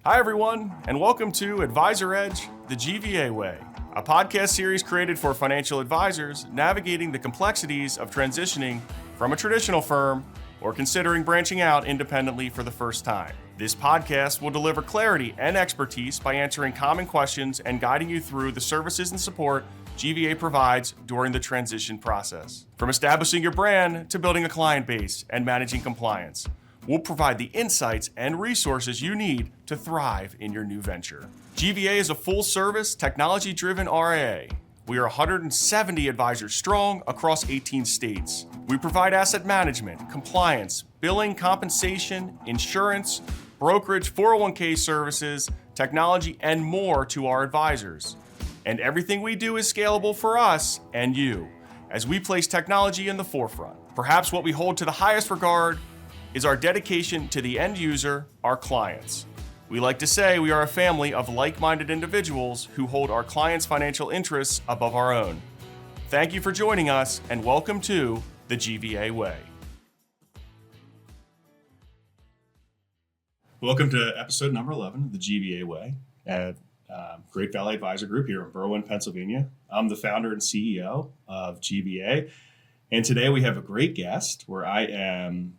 Hi, everyone, and welcome to Advisor Edge, the GVA Way, a podcast series created for financial advisors navigating the complexities of transitioning from a traditional firm or considering branching out independently for the first time. This podcast will deliver clarity and expertise by answering common questions and guiding you through the services and support GVA provides during the transition process. From establishing your brand to building a client base and managing compliance, we'll provide the insights and resources you need to thrive in your new venture. GVA is a full-service, technology-driven RIA. We are 170 advisors strong across 18 states. We provide asset management, compliance, billing, compensation, insurance, brokerage, 401k services, technology, and more to our advisors. And everything we do is scalable for us and you, as we place technology in the forefront. Perhaps what we hold to the highest regard is our dedication to the end user, our clients. We like to say we are a family of like-minded individuals who hold our clients' financial interests above our own. Thank you for joining us, and welcome to the GVA Way. Welcome to episode number 11 of the GVA Way at Great Valley Advisor Group here in Berwyn, Pennsylvania. I'm the founder and CEO of GVA. And today we have a great guest where I am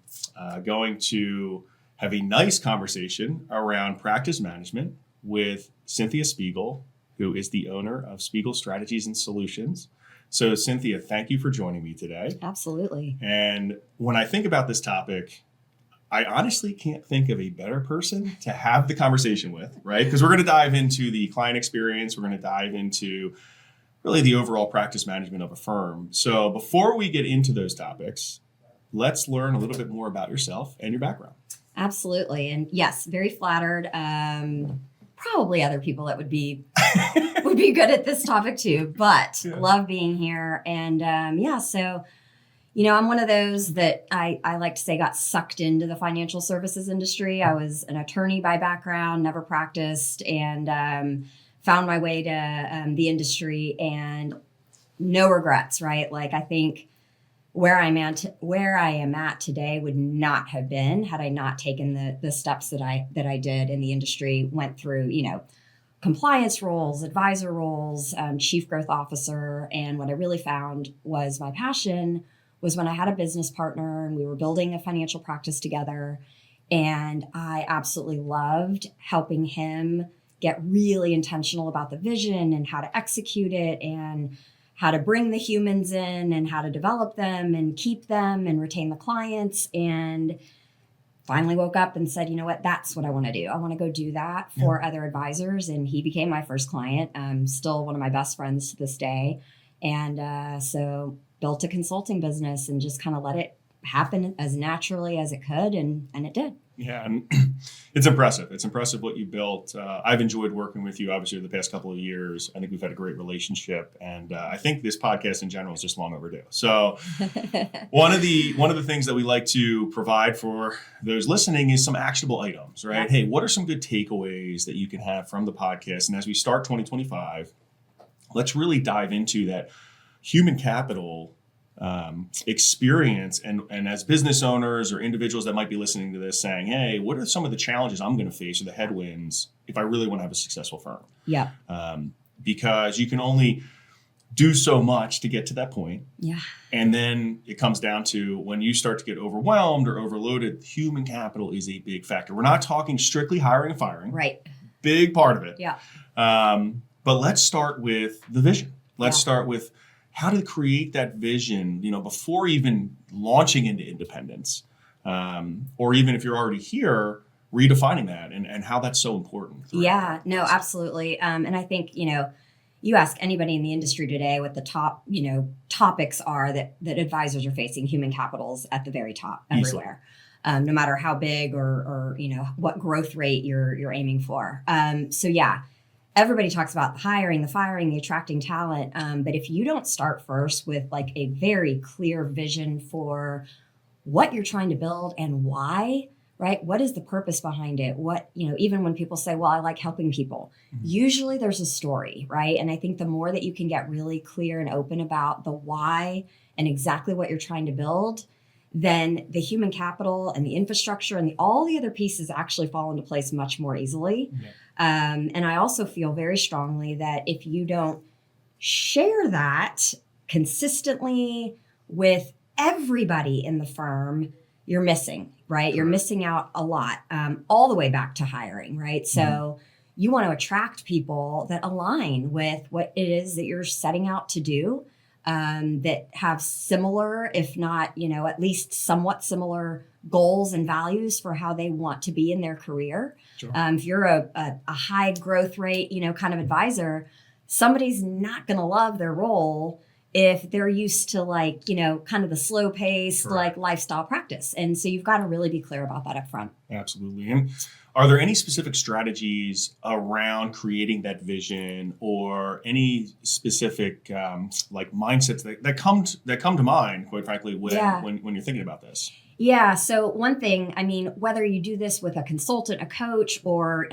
going to have a nice conversation around practice management with Cynthia Spigel, who is the owner of Spigel Strategies and Solutions. So Cynthia, thank you for joining me today. Absolutely. And when I think about this topic, I honestly can't think of a better person to have the conversation with, right? Because we're going to dive into the client experience. We're going to dive into really the overall practice management of a firm. So before we get into those topics, let's learn a little bit more about yourself and your background. Absolutely. And yes, very flattered. Probably other people that would be good at this topic too, but love being here. And so, I'm one of those that I like to say got sucked into the financial services industry. I was an attorney by background, never practiced, and found my way to the industry, and no regrets, right? Like, I think where I am at today would not have been had I not taken the steps that I did in the industry, went through, compliance roles, advisor roles, chief growth officer. And what I really found was my passion was when I had a business partner and we were building a financial practice together. And I absolutely loved helping him get really intentional about the vision and how to execute it and how to bring the humans in and how to develop them and keep them and retain the clients. And finally woke up and said, you know what, that's what I want to do. I want to go do that for other advisors. And he became my first client. Still one of my best friends to this day. And so built a consulting business and just kind of let it happen as naturally as it could. And it did. Yeah, and it's impressive. It's impressive what you built. I've enjoyed working with you, obviously, the past couple of years. I think we've had a great relationship, and I think this podcast in general is just long overdue. So, one of the things that we like to provide for those listening is some actionable items, right? Hey, what are some good takeaways that you can have from the podcast? And as we start 2025, let's really dive into that human capital experience, and as business owners or individuals that might be listening to this saying, hey, what are some of the challenges I'm going to face or the headwinds if I really want to have a successful firm? Yeah. Because you can only do so much to get to that point. Yeah. And then it comes down to when you start to get overwhelmed or overloaded, human capital is a big factor. We're not talking strictly hiring and firing. Right. Big part of it. Yeah. But let's start with the vision. Let's start with how to create that vision, before even launching into independence, or even if you're already here, redefining that and how that's so important. Yeah, no, absolutely. And I think, you ask anybody in the industry today what the top, topics are that advisors are facing, human capital's at the very top everywhere, no matter how big or what growth rate you're aiming for. Everybody talks about the hiring, the firing, the attracting talent. But if you don't start first with like a very clear vision for what you're trying to build and why, right? What is the purpose behind it? What, even when people say, well, I like helping people, usually there's a story, right? And I think the more that you can get really clear and open about the why and exactly what you're trying to build, then the human capital and the infrastructure and all the other pieces actually fall into place much more easily. Yeah. And I also feel very strongly that if you don't share that consistently with everybody in the firm, you're missing, right? Correct. You're missing out a lot, all the way back to hiring, right? So you want to attract people that align with what it is that you're setting out to do, that have similar, if not, at least somewhat similar goals and values for how they want to be in their career. Sure. If you're a high growth rate, kind of advisor, somebody's not going to love their role if they're used to kind of the slow paced, lifestyle practice. And so you've got to really be clear about that up front. Absolutely. And are there any specific strategies around creating that vision, or any specific mindsets that come to mind, quite frankly, when you're thinking about this? Yeah. So one thing, whether you do this with a consultant, a coach, or,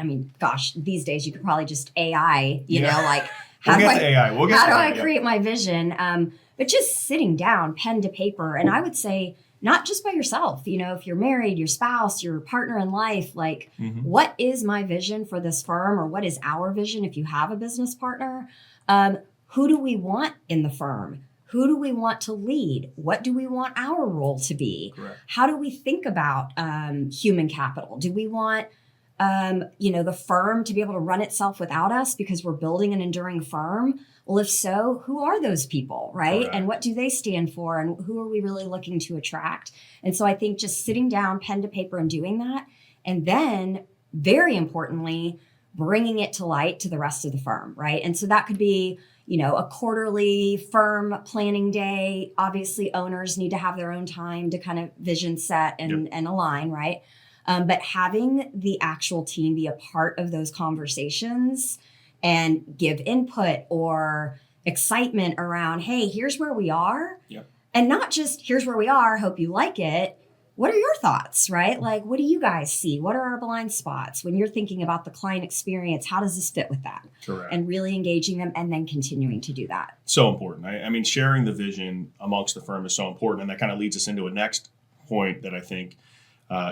these days you could probably just AI, how do I create my vision? But just sitting down, pen to paper. And I would say, not just by yourself, if you're married, your spouse, your partner in life, what is my vision for this firm, or what is our vision if you have a business partner? Who do we want in the firm? Who do we want to lead? What do we want our role to be? Correct. How do we think about human capital? Do we want the firm to be able to run itself without us because we're building an enduring firm? Well, if so, who are those people, right? Correct. And what do they stand for? And who are we really looking to attract? And so I think just sitting down, pen to paper, and doing that. And then, very importantly, bringing it to light to the rest of the firm, right? And so that could be, a quarterly firm planning day. Obviously, owners need to have their own time to kind of vision set and align, right? But having the actual team be a part of those conversations and give input or excitement around, hey, here's where we are. Yep. And not just here's where we are, hope you like it. What are your thoughts, right? What do you guys see? What are our blind spots? When you're thinking about the client experience, how does this fit with that? Correct. And really engaging them and then continuing to do that. So important. Sharing the vision amongst the firm is so important. And that kind of leads us into a next point that I think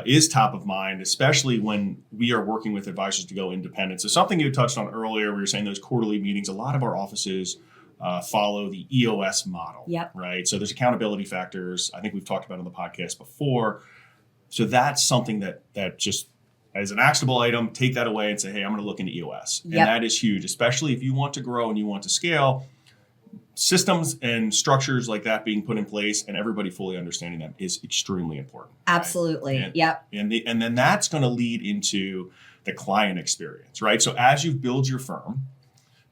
is top of mind, especially when we are working with advisors to go independent. So something you touched on earlier, we were saying those quarterly meetings, a lot of our offices follow the EOS model, right? So there's accountability factors. I think we've talked about on the podcast before. So that's something that just as an actionable item, take that away and say, hey, I'm going to look into EOS. And that is huge, especially if you want to grow and you want to scale. Systems and structures like that being put in place and everybody fully understanding them is extremely important. Absolutely. Right? And then that's going to lead into the client experience, right? So as you build your firm,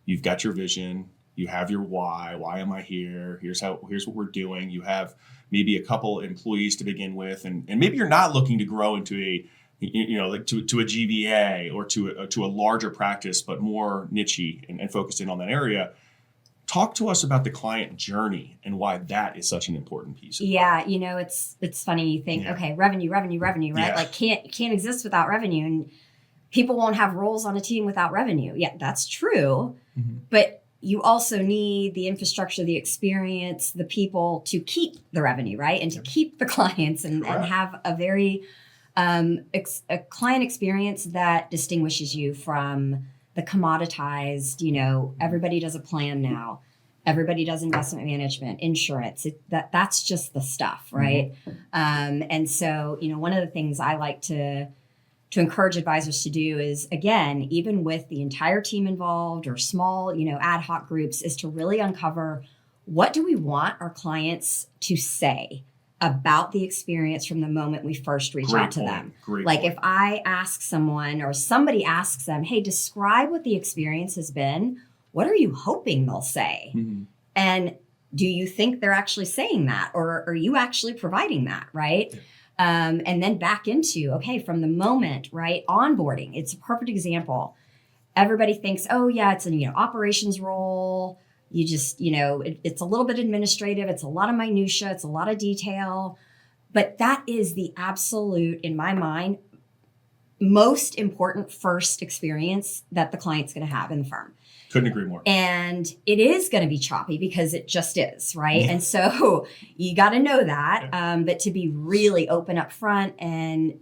you've got your vision, you have your why am I here? Here's what we're doing. You have maybe a couple employees to begin with, and maybe you're not looking to grow into a to a GVA or to a larger practice, but more niche-y and focused in on that area. Talk to us about the client journey and why that is such an important piece. It's funny. You think, okay, revenue, right? Yeah. Can't exist without revenue, and people won't have roles on a team without revenue. Yeah, that's true. Mm-hmm. But you also need the infrastructure, the experience, the people to keep the revenue, right? And to keep the clients and have a very a client experience that distinguishes you from the commoditized, everybody does a plan now. Everybody does investment management, insurance. That's just the stuff, right? Mm-hmm. And so, one of the things I like to encourage advisors to do is, again, even with the entire team involved or small, ad hoc groups, is to really uncover what do we want our clients to say about the experience from the moment we first reach out to them. If I ask someone or somebody asks them, hey, describe what the experience has been, what are you hoping they'll say? Mm-hmm. And do you think they're actually saying that, or are you actually providing that, right? Yeah. And then back into, okay, from the moment, right, onboarding, it's a perfect example. Everybody thinks, oh yeah, it's an operations role. You just, it's a little bit administrative. It's a lot of minutia. It's a lot of detail. But that is the absolute, in my mind, most important first experience that the client's going to have in the firm. Couldn't agree more. And it is going to be choppy because it just is, right? And so you got to know that, but to be really open up front and,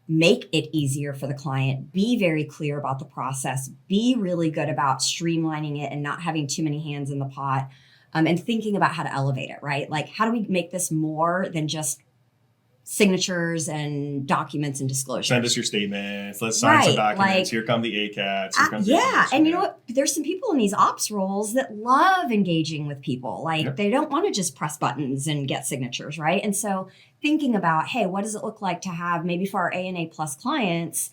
make it easier for the client, be very clear about the process, be really good about streamlining it and not having too many hands in the pot, and thinking about how to elevate it, right? Like, how do we make this more than just signatures and documents and disclosures? Send us your statements. Let's sign some documents. Here come the ACATs. Here comes and you know what? There's some people in these ops roles that love engaging with people. Like, they don't want to just press buttons and get signatures, right? And so thinking about, hey, what does it look like to have, maybe for our A&A plus clients,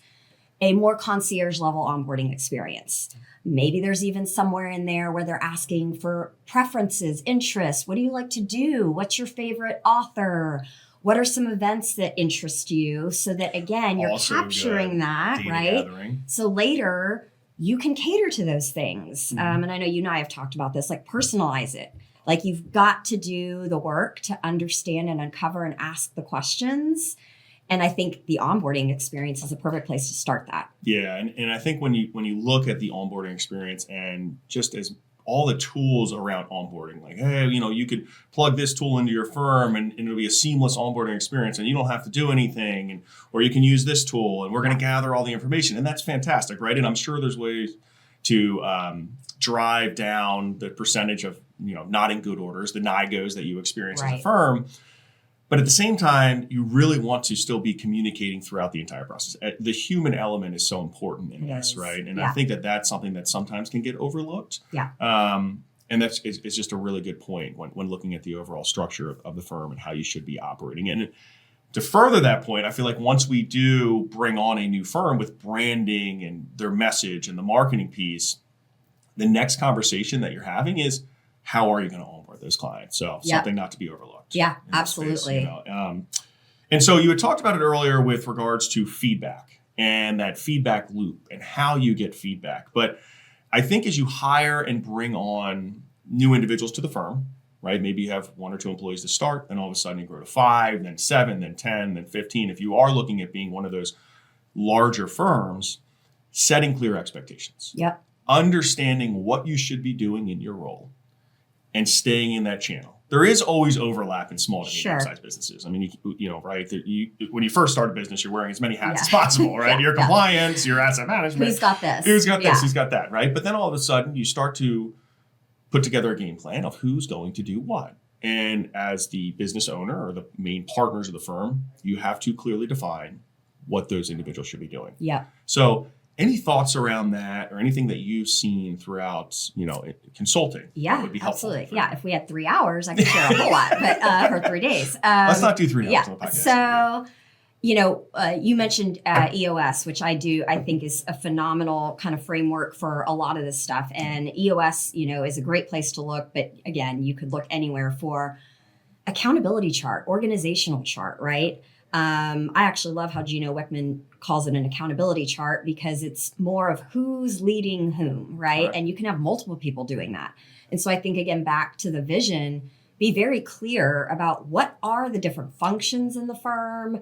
a more concierge level onboarding experience? Maybe there's even somewhere in there where they're asking for preferences, interests. What do you like to do? What's your favorite author? What are some events that interest you? So that, again, you're also capturing that, right? Gathering. So later you can cater to those things. And I know you and I have talked about this, like personalize it. Like, you've got to do the work to understand and uncover and ask the questions. And I think the onboarding experience is a perfect place to start that. Yeah. And I think when you look at the onboarding experience and just as all the tools around onboarding, like, hey, you could plug this tool into your firm and it'll be a seamless onboarding experience and you don't have to do anything, or you can use this tool and we're going to gather all the information. And that's fantastic, right? And I'm sure there's ways to drive down the percentage of, not in good orders, the NIGOs that you experience as a firm. But at the same time, you really want to still be communicating throughout the entire process. The human element is so important in this, right? And I think that's something that sometimes can get overlooked. Yeah. And it's just a really good point when looking at the overall structure of the firm and how you should be operating. And to further that point, I feel like once we do bring on a new firm with branding and their message and the marketing piece, the next conversation that you're having is, how are you going to onboard those clients? So something not to be overlooked. Yeah, absolutely. Space, and so you had talked about it earlier with regards to feedback and that feedback loop and how you get feedback. But I think as you hire and bring on new individuals to the firm, right? Maybe you have 1 or 2 employees to start, and all of a sudden you grow to 5, then 7, then 10, then 15. If you are looking at being one of those larger firms, setting clear expectations. Yep. Understanding what you should be doing in your role and staying in that channel. There is always overlap in small to medium-sized businesses. I mean, right? When you first start a business, you're wearing as many hats as possible, right? Your compliance, your asset management. Who's got this? Who's got this? Who's got that, right? But then all of a sudden, you start to put together a game plan of who's going to do what. And as the business owner or the main partners of the firm, you have to clearly define what those individuals should be doing. Yeah. So any thoughts around that or anything that you've seen throughout, consulting? Yeah, would be helpful. Absolutely. Yeah. If we had 3 hours, I could share a whole lot, but for 3 days. Let's not do 3 hours on the podcast. So, you mentioned EOS, which I think is a phenomenal kind of framework for a lot of this stuff. And EOS, is a great place to look. But again, you could look anywhere for accountability chart, organizational chart, right? I actually love how Gino Wickman calls it an accountability chart because it's more of who's leading whom, right? And you can have multiple people doing that. And so I think, again, back to the vision, be very clear about what are the different functions in the firm,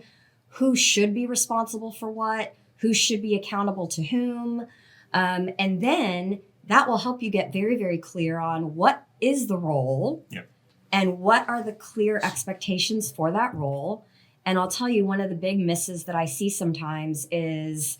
who should be responsible for what, who should be accountable to whom. And then that will help you get very, very clear on what is the role and what are the clear expectations for that role. And I'll tell you, one of the big misses that I see sometimes is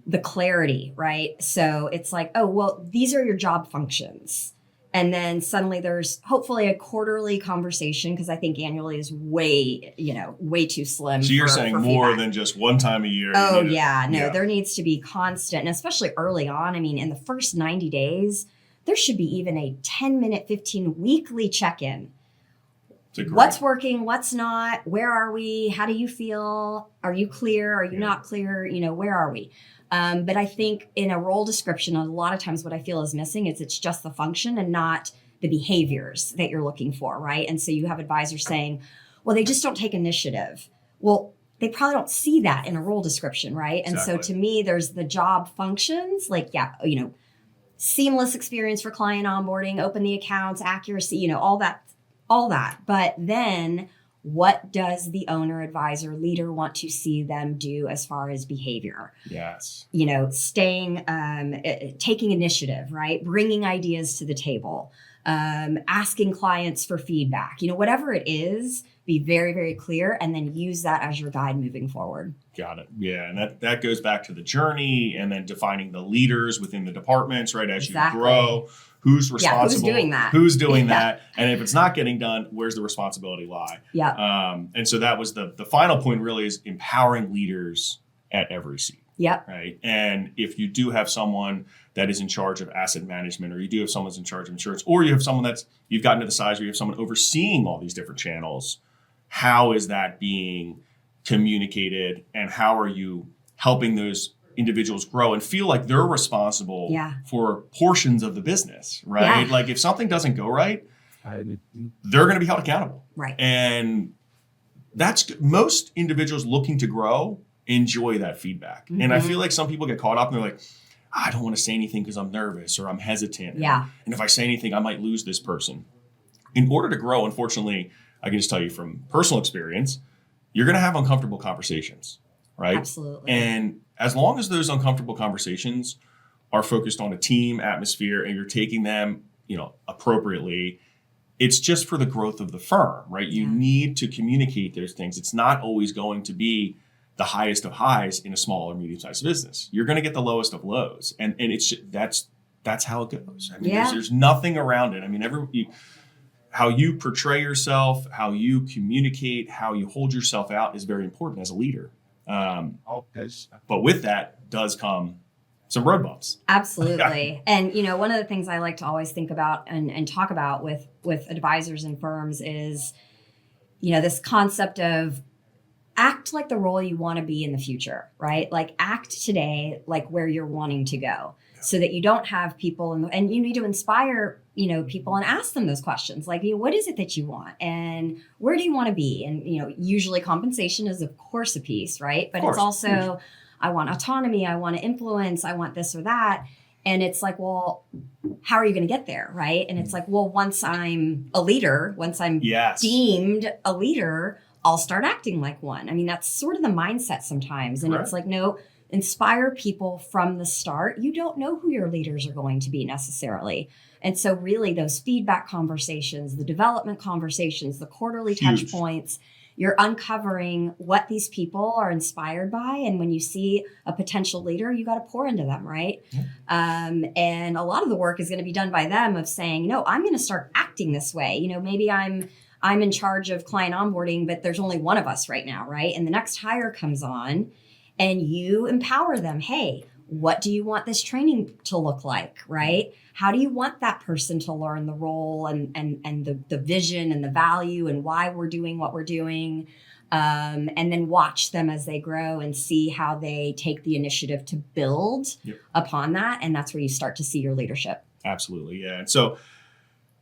the clarity, right? So it's like, oh, well, these are your job functions. And then suddenly there's hopefully a quarterly conversation, because I think annually is way too slim. So you're saying for more than just one time a year? Oh, yeah. No, there needs to be constant, and especially early on. I mean, in the first 90 days, there should be even a 10-minute, 15 weekly check-in. What's working? What's not? Where are we? How do you feel? Are you clear? Are you not clear? Where are we? But I think in a role description, a lot of times what I feel is missing is it's just the function and not the behaviors that you're looking for, right? And so you have advisors saying, well, they just don't take initiative. Well, they probably don't see that in a role description, right? And so to me, there's the job functions, like, seamless experience for client onboarding, open the accounts, accuracy, all that. But then what does the owner, advisor, leader want to see them do as far as behavior? Yes. Staying, taking initiative, right? Bringing ideas to the table, asking clients for feedback, whatever it is, be very, very clear, and then use that as your guide moving forward. Got it. Yeah. And that goes back to the journey and then defining the leaders within the departments, right? As you grow, who's responsible, who's doing that. And if it's not getting done, where's the responsibility lie? Yeah. And so that was the final point really is empowering leaders at every seat. Yep. Right. And if you do have someone that is in charge of asset management, or you do have someone that's in charge of insurance, or you have someone you've gotten to the size where you have someone overseeing all these different channels, how is that being communicated, and how are you helping those individuals grow and feel like they're responsible for portions of the business, right? Yeah. Like if something doesn't go right, they're going to be held accountable. Right. And most individuals looking to grow enjoy that feedback. Mm-hmm. And I feel like some people get caught up and they're like, I don't want to say anything because I'm nervous or I'm hesitant. Yeah. And if I say anything, I might lose this person. In order to grow, unfortunately, I can just tell you from personal experience, you're going to have uncomfortable conversations, right? Absolutely. And as long as those uncomfortable conversations are focused on a team atmosphere and you're taking them, appropriately, it's just for the growth of the firm, right? You need to communicate those things. It's not always going to be the highest of highs in a small or medium-sized business. You're going to get the lowest of lows, and it's that's how it goes. I mean, there's nothing around it. I mean, how you portray yourself, how you communicate, how you hold yourself out is very important as a leader. But with that does come some road bumps. Absolutely. And, one of the things I like to always think about and talk about with advisors and firms is, this concept of act like the role you want to be in the future, right? Like act today like where you're wanting to go, so that you don't have people and you need to inspire, people and ask them those questions like, what is it that you want and where do you want to be? And, usually compensation is of course a piece, right? But it's also, I want autonomy, I want to influence, I want this or that. And it's like, well, how are you going to get there, right? And it's like, well, once I'm a leader, once I'm deemed a leader, I'll start acting like one. I mean, that's sort of the mindset sometimes. And it's like, no, inspire people from the start. You don't know who your leaders are going to be necessarily. And so really those feedback conversations, the development conversations, the quarterly touch points, you're uncovering what these people are inspired by. And when you see a potential leader, you got to pour into them, right? Yeah. And a lot of the work is going to be done by them of saying, no, I'm going to start acting this way. Maybe I'm in charge of client onboarding, but there's only one of us right now, right? And the next hire comes on and you empower them. Hey, what do you want this training to look like, right? How do you want that person to learn the role and the vision and the value and why we're doing what we're doing? And then watch them as they grow and see how they take the initiative to build upon that. And that's where you start to see your leadership. Absolutely, yeah. And so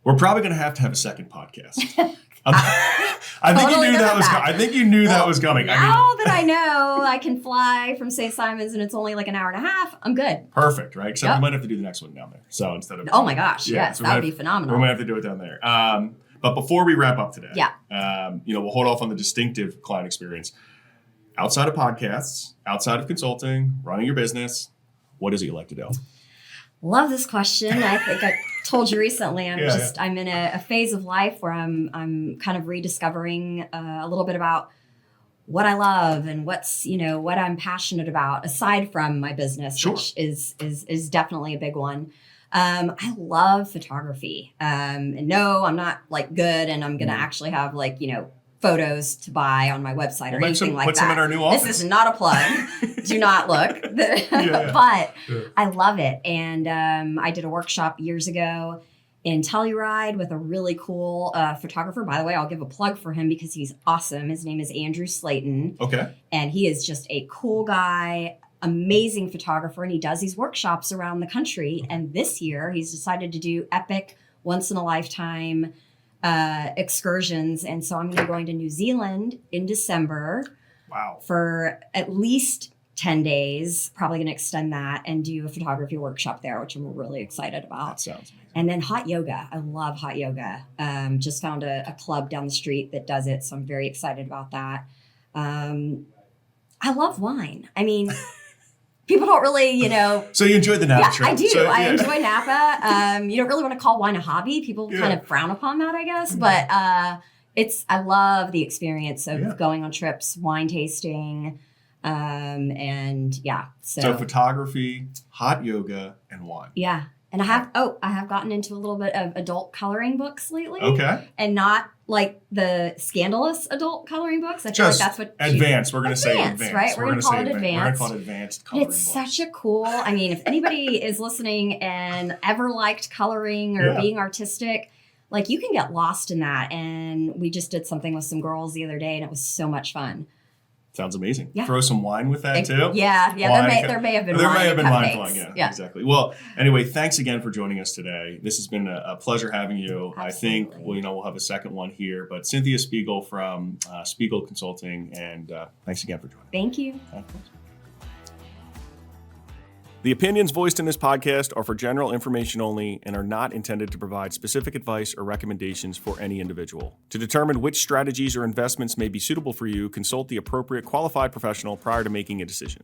we're probably going to have a second podcast. I think you knew that was coming. I think you knew that was coming. Now that I know I can fly from St. Simons and it's only like an hour and a half, I'm good. Perfect, right? Except we might have to do the next one down there. So instead of my gosh, yes, so that would be phenomenal. We might have to do it down there. But before we wrap up today, we'll hold off on the distinctive client experience. Outside of podcasts, outside of consulting, running your business, what is it you like to do? Love this question. I think I told you recently. I'm in a phase of life where I'm kind of rediscovering a little bit about what I love and what I'm passionate about aside from my business, which is definitely a big one. I love photography. And no, I'm not like good, and I'm gonna actually have photos to buy on my website or anything like that. Put some in our new office. This is not a plug. Do not look. But I love it. And I did a workshop years ago in Telluride with a really cool photographer. By the way, I'll give a plug for him because he's awesome. His name is Andrew Slayton. Okay. And he is just a cool guy, amazing photographer, and he does these workshops around the country. And this year he's decided to do epic, once-in-a-lifetime excursions. And so I'm going to be going to New Zealand in December. Wow. For at least 10 days, probably going to extend that and do a photography workshop there, which I'm really excited about. That sounds amazing. And then hot yoga. I love hot yoga. Just found a club down the street that does it. So I'm very excited about that. I love wine. I mean, people don't really, So you enjoy the Napa trip? I do. So, yeah. I enjoy Napa. You don't really want to call wine a hobby. People kind of frown upon that, I guess. But I love the experience of going on trips, wine tasting. So photography, hot yoga, and wine. Yeah. And I have gotten into a little bit of adult coloring books lately. Okay. And not like the scandalous adult coloring books. I feel like that's what advanced. We're going to say advanced, right? We're going to call it advanced. We're going to call it advanced coloring It's books. such a cool. I mean, if anybody is listening and ever liked coloring or being artistic, like you can get lost in that. And we just did something with some girls the other day, and it was so much fun. Sounds amazing. Yeah. Throw some wine with that too. Yeah. There may have been wine flowing. Yeah, exactly. Well, anyway, thanks again for joining us today. This has been a pleasure having you. Absolutely. I think we'll have a second one here. But Cynthia Spigel from Spigel Consulting, and thanks again for joining. Thank you. The opinions voiced in this podcast are for general information only and are not intended to provide specific advice or recommendations for any individual. To determine which strategies or investments may be suitable for you, consult the appropriate qualified professional prior to making a decision.